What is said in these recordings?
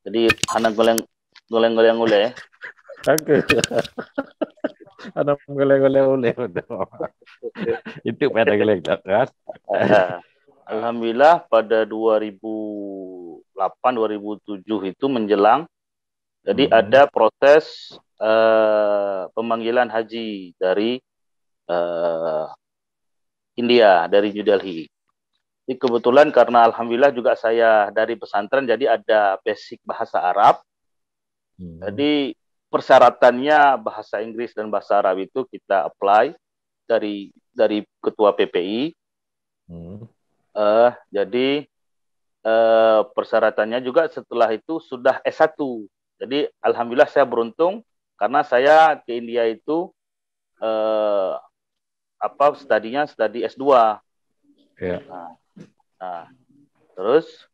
Jadi anak goleng oleh. Oke. Ada golek-golek oleh. Itu pada golek kan? Alhamdulillah pada 2008 2007 itu menjelang, jadi ada proses pemanggilan haji dari India, dari New Delhi. Jadi kebetulan karena alhamdulillah juga saya dari pesantren, jadi ada basic bahasa Arab. Jadi persyaratannya bahasa Inggris dan bahasa Arab itu kita apply dari ketua PPI. Jadi persyaratannya juga setelah itu sudah S1. Jadi alhamdulillah saya beruntung karena saya ke India itu studi S2. Ya. Nah, terus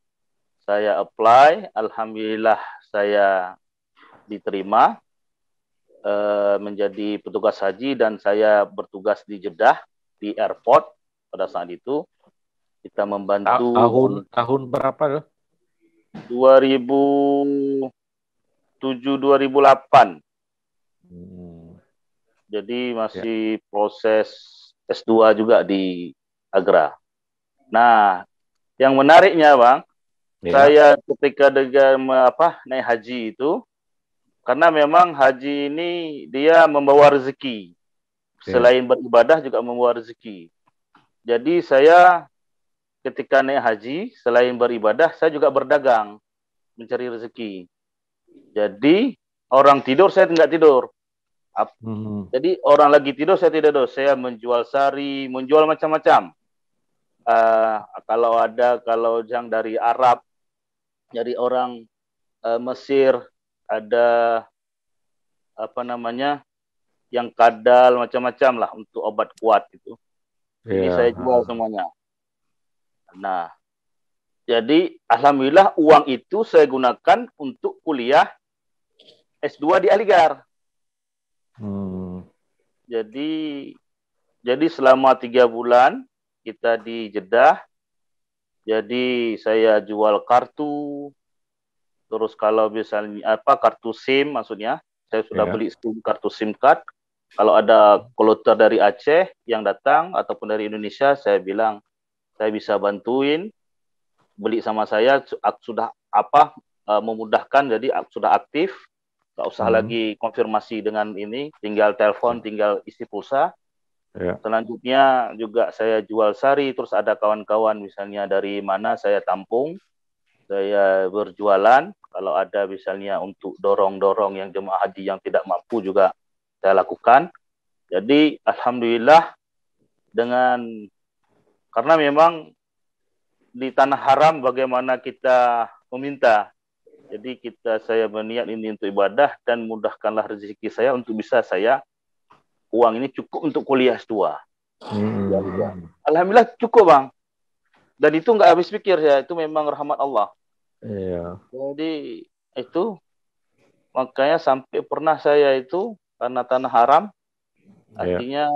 saya apply, alhamdulillah saya diterima menjadi petugas haji dan saya bertugas di Jeddah di airport pada saat itu. Kita membantu tahun berapa tuh? 2007-2008. Jadi masih proses S2 juga di Agra. Nah, yang menariknya Bang, saya ketika naik haji itu, karena memang haji ini dia membawa rezeki. Selain beribadah juga membawa rezeki. Jadi saya ketika naik haji, selain beribadah, saya juga berdagang, mencari rezeki. Jadi orang tidur, saya tidak tidur. Jadi orang lagi tidur, saya tidak tidur. Saya menjual sari, menjual macam-macam. Kalau yang dari Arab, dari orang Mesir, ada yang kadal macam-macam lah untuk obat kuat itu. Ini saya jual semuanya. Nah, jadi alhamdulillah uang itu saya gunakan untuk kuliah S2 di Aligarh. Jadi selama 3 bulan kita di Jeddah. Jadi saya jual kartu. Terus kalau misalnya kartu SIM maksudnya, saya sudah beli kartu SIM card. Kalau ada kloter dari Aceh yang datang ataupun dari Indonesia, saya bilang saya bisa bantuin beli sama saya, sudah memudahkan, jadi sudah aktif, nggak usah lagi konfirmasi dengan ini, tinggal telepon, tinggal isi pulsa. Selanjutnya juga saya jual sari, terus ada kawan-kawan misalnya dari mana saya tampung, saya berjualan. Kalau ada misalnya untuk dorong-dorong yang jemaah haji yang tidak mampu juga saya lakukan. Jadi alhamdulillah karena memang di tanah haram bagaimana kita meminta. Jadi saya berniat ini untuk ibadah dan mudahkanlah rezeki saya untuk bisa uang ini cukup untuk kuliah S2. Alhamdulillah cukup Bang. Dan itu nggak habis pikir ya, itu memang rahmat Allah. Jadi itu makanya sampai pernah saya itu karena tanah haram, artinya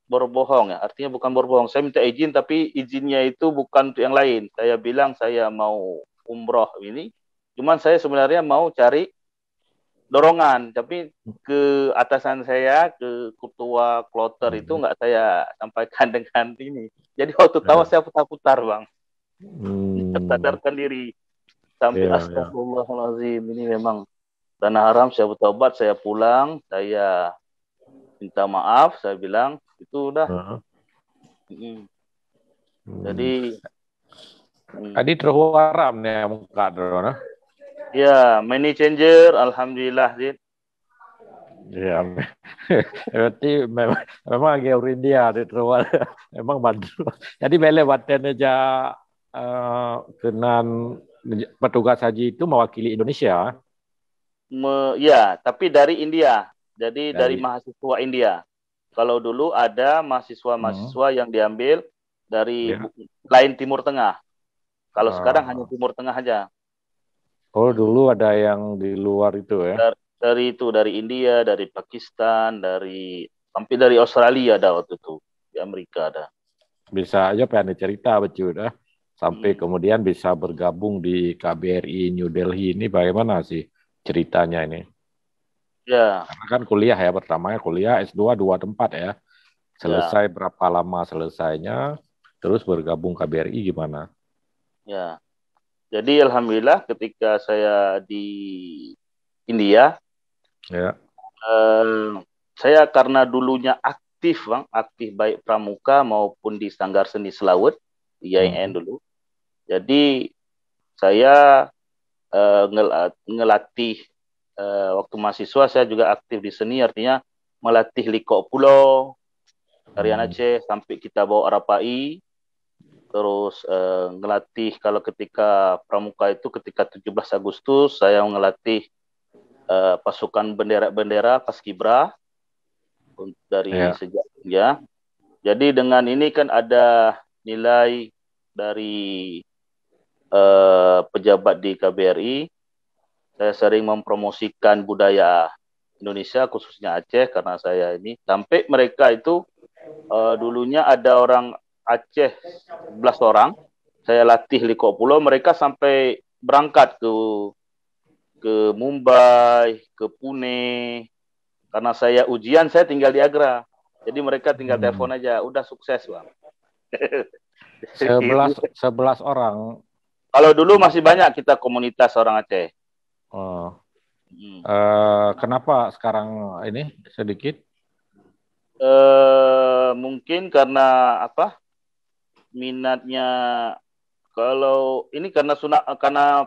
berbohong ya. Artinya bukan berbohong. Saya minta izin tapi izinnya itu bukan untuk yang lain. Saya bilang saya mau umroh ini. Cuman saya sebenarnya mau cari dorongan. Tapi ke atasan saya, ke ketua kloter itu nggak saya sampaikan dengan ini. Jadi waktu tahu saya putar-putar Bang. Sadarkan diri. Sampai astagfirullahaladzim. Ini memang tanah haram, saya bertobat, saya pulang, saya minta maaf, saya bilang, itu udah. Jadi tadi terus haram nih muka drone. Ya, money changer, alhamdulillah, Zid. Ya, berarti memang agak India di terus memang bantu. Jadi bela baten aja kenan petugas haji itu mewakili Indonesia. Ya, tapi dari India. Jadi dari mahasiswa India. Kalau dulu ada mahasiswa-mahasiswa yang diambil dari lain Timur Tengah. Kalau sekarang hanya Timur Tengah aja. Oh, dulu ada yang di luar itu ya? Dari India, dari Pakistan, sampai dari Australia ada waktu itu. Di Amerika ada. Bisa aja pengen cerita, betul dah. sampai kemudian bisa bergabung di KBRI New Delhi ini bagaimana sih ceritanya ini? Ya, Karena kan kuliah ya, pertamanya kuliah S2 dua tempat ya. ya, Selesai berapa lama selesainya, terus bergabung KBRI gimana? ya. Jadi alhamdulillah ketika saya di India, Ya. eh, saya karena dulunya aktif bang, aktif baik pramuka maupun di Sanggar Seni Selawat, IAIN Hmm. dulu. Jadi saya ngelatih waktu mahasiswa saya juga aktif di seni, artinya melatih liko pulau, tarian Hmm. Aceh sampai kita bawa Arapai, terus ngelatih kalau ketika pramuka itu ketika 17 Agustus saya ngelatih pasukan bendera-bendera Paskibra dari Ya. sejak ya. Jadi dengan ini kan ada nilai dari pejabat di KBRI. Saya sering mempromosikan budaya Indonesia khususnya Aceh karena saya ini sampai mereka itu dulunya ada orang Aceh 11 orang. Saya latih liko pulau, mereka sampai berangkat ke Mumbai, ke Pune. Karena saya ujian, saya tinggal di Agra. Jadi mereka tinggal Hmm. telepon aja, udah sukses bang. 11 orang. Kalau dulu masih banyak kita komunitas orang Aceh. Oh. Hmm. Kenapa sekarang ini sedikit? Mungkin karena apa? Minatnya kalau ini karena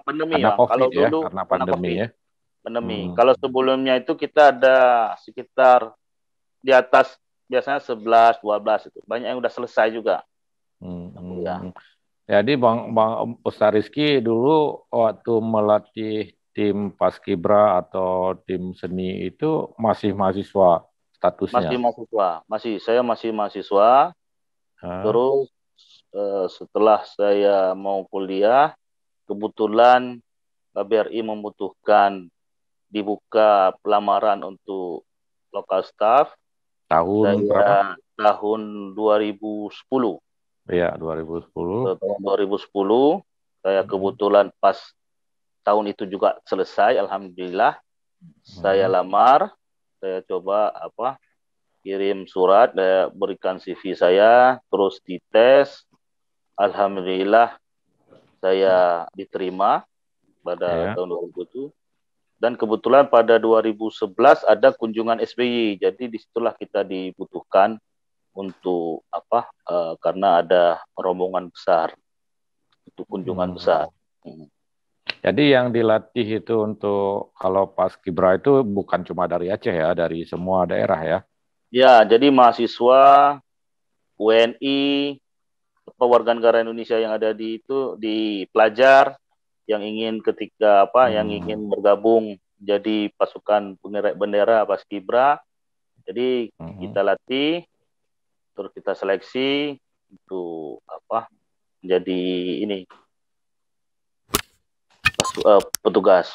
pandemi Karena bang. Kalau COVID ya, dulu karena karena pandemi COVID, ya. pandemi. Hmm. Kalau sebelumnya itu kita ada sekitar di atas biasanya 11, 12 itu. Banyak yang udah selesai juga. Hmm. Ya. Hmm. Jadi Bang Ustaz Rizky dulu waktu melatih tim Paskibra atau tim seni itu masih mahasiswa Masih statusnya. mahasiswa. Saya masih mahasiswa. Hah? Terus setelah saya mau kuliah, kebetulan KBRI membutuhkan dibuka pelamaran untuk lokal staff. Tahun berapa? Saya tahun 2010. Iya, 2010. Tahun 2010 saya Hmm. kebetulan pas tahun itu juga selesai, alhamdulillah. Saya Hmm. lamar, saya coba kirim surat, saya berikan CV saya, terus dites. Alhamdulillah saya diterima pada Ya. tahun 2007. Dan kebetulan pada 2011 ada kunjungan SBY. Jadi disitulah kita dibutuhkan untuk karena ada rombongan besar, itu kunjungan Hmm. besar. Hmm. Jadi yang dilatih itu untuk kalau Paskibra itu bukan cuma dari Aceh ya, dari semua daerah ya. Ya, jadi mahasiswa, WNI, warga negara Indonesia yang ada di itu, di pelajar yang ingin yang Hmm. ingin bergabung jadi pasukan pengerek bendera Paskibra. Jadi Hmm. kita latih, terus kita seleksi untuk menjadi ini petugas.